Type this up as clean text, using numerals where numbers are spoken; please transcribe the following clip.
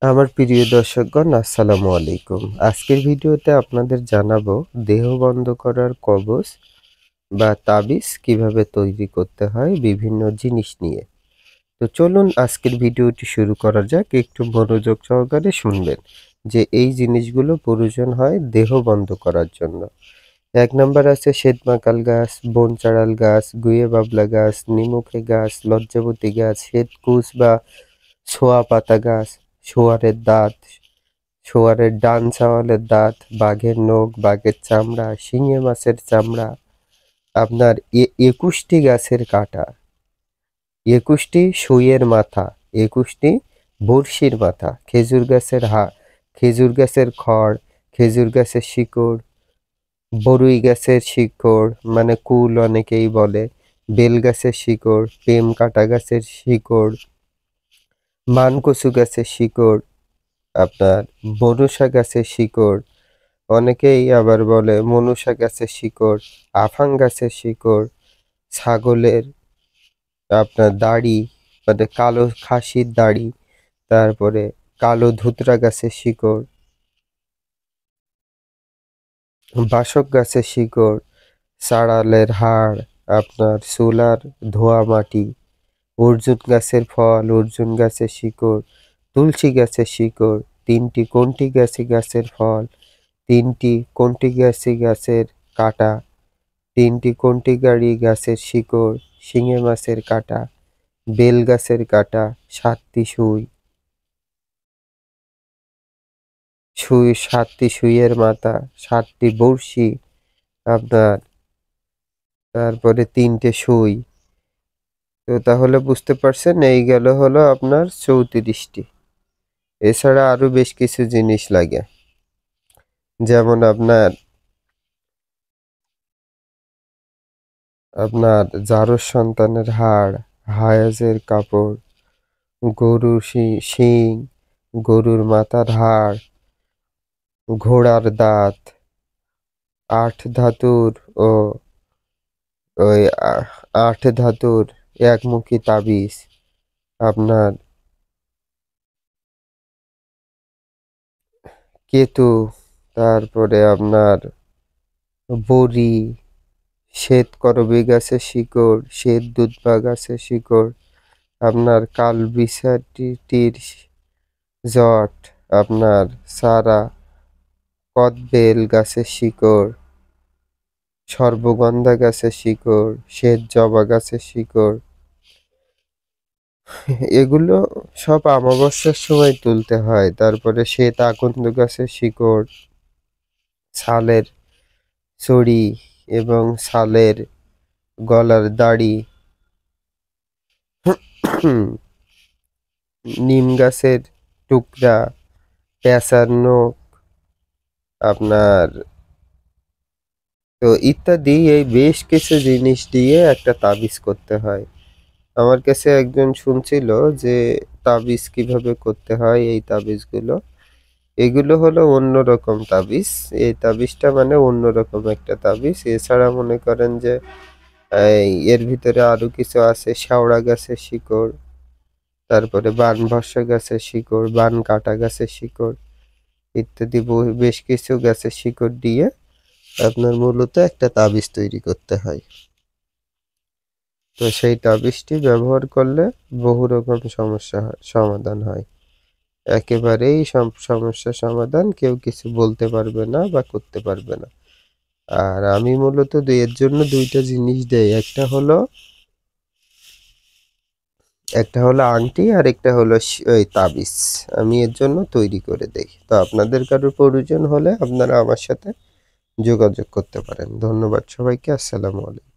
আমার প্রিয় দর্শকগণ, আসসালামু আলাইকুম। আজকের ভিডিওতে আপনাদের জানাবো দেহ বন্ধ করার কবজ বা তাবিজ কিভাবে তৈরি করতে হয় বিভিন্ন জিনিস নিয়ে। তো চলুন আজকের ভিডিওটি শুরু করা যাক। একটু মনোযোগ সহকারে শুনবেন যে এই জিনিসগুলো প্রয়োজন হয় দেহ বন্ধ করার জন্য। ১ নাম্বার আছে শ্বেতমাকাল গাছ, বনচাঁড়াল গাছ, গুয়ে বাবলা গাছ, নিমুখে গাছ, লজ্জাবতী গাছ, শ্বেতকুশ বা ছোয়া পাতা গাছ, শোয়ারের দাঁত, শোয়ারের ডান ছাওয়ালের দাঁত, বাঘের নখ, বাঘের চামড়া, শিঙে মাছের চামড়া, আপনার ২১টি গাছের কাঁটা, ২১টি সুইয়ের মাথা, ২১টি বড়শির মাথা, খেজুর গাছের খড়, খেজুর গাছের শিকড়, বরুই গাছের শিকড় মানে কুল অনেকেই বলে, বেল গাছের শিকড়, প্রেম কাঁটা গাছের শিকড়, মানকচু গাছের শিকড়, আপনার বনসা গাছের শিকড়, অনেকেই আবার বলে মনুষা গাছের শিকড়, আফাং গাছের শিকড়, ছাগলের আপনার দাড়ি মানে কালো খাসির দাড়ি, তারপরে কালো ধুতরা গাছের শিকড়, বাসক গাছের শিকড়, সাড়ালের হাড়, আপনার সোলার ধোয়া মাটি, অর্জুন গাছের ফল, অর্জুন গাছের শিকড়, তুলসী গাছের শিকড়, ৩টি কন্টি গাছের ফল, ৩টি কন্টি গাছের কাঁটা, ৩টি কন্টি গাছের শিকড়, শিঙে মাছের কাঁটা, বেল গাছের কাঁটা, ৭টি সাতটি সুইয়ের মাথা, ৭টি বড়শি, আপনার তারপরে ৩টে সুই। তো তাহলে বুঝতে পারছেন এই গেল হলো আপনার ৩৪টি। এছাড়া আরো বেশ কিছু জিনিস লাগে, যেমন আপনার আপনার জারজ সন্তানের হাড়, হায়াজের কাপড়, গরুর শিং, গরুর মাথার হাড়, ঘোড়ার দাঁত, ৮ ধাতুর ও ওই ৮ ধাতুর একমুখী তাবিজ, আপনার কেতু, তারপরে আপনার বড়ি, শ্বেতকরবী গাছের শিকড়, শ্বেত দুধবা গাছের শিকড়, আপনার কালবিছাটির জট, আপনার সারা কদবেল গাছের শিকড়, সর্বগন্ধা গাছের শিকড়, শ্বেত জবা গাছের শিকড়, এগুলো সব অমাবস্যার সময় তুলতে হয়। তারপরে শ্বেত আকন্দ গাছের শিকড়, ছালের ছড়ি এবং ছালের গলার দাড়ি, নিম গাছের টুকরা, পেঁচার নখ, আপনার তো ইত্যাদি এই বেশ কিছু জিনিস দিয়ে একটা তাবিজ করতে হয়। আমার কাছে একজন শুনছিল যে তাবিজ কিভাবে করতে হয়, এই তাবিজগুলো এগুলো হলো অন্যরকম তাবিজ। এই তাবিজটা মানে অন্যরকম একটা তাবিজ। এছাড়া মনে করেন যে এর ভিতরে আরো কিছু আছে, শেওড়া গাছের শিকড়, তারপরে বানভস্য গাছের শিকড়, বান কাটা গাছের শিকড় ইত্যাদি বেশ কিছু গাছের শিকড় দিয়ে আপনার মূলত একটা তাবিজ তৈরি করতে হয়। তো সেই তাবিজটি ব্যবহার করলে বহু রকম সমাধান হয়। একেবারেই সমস্যা সমাধান কেউ কিছু বলতে পারবে না বা করতে পারবে না। আর আমি মূলত এর জন্য ২টা জিনিস দেই, একটা হলো আংটি আর একটা হলো ওই তাবিজ। আমি এর জন্য তৈরি করে দেই। তো আপনাদের কারোর প্রয়োজন হলে আপনারা আমার সাথে যোগাযোগ করতে পারেন। ধন্যবাদ সবাইকে। আসসালামু আলাইকুম।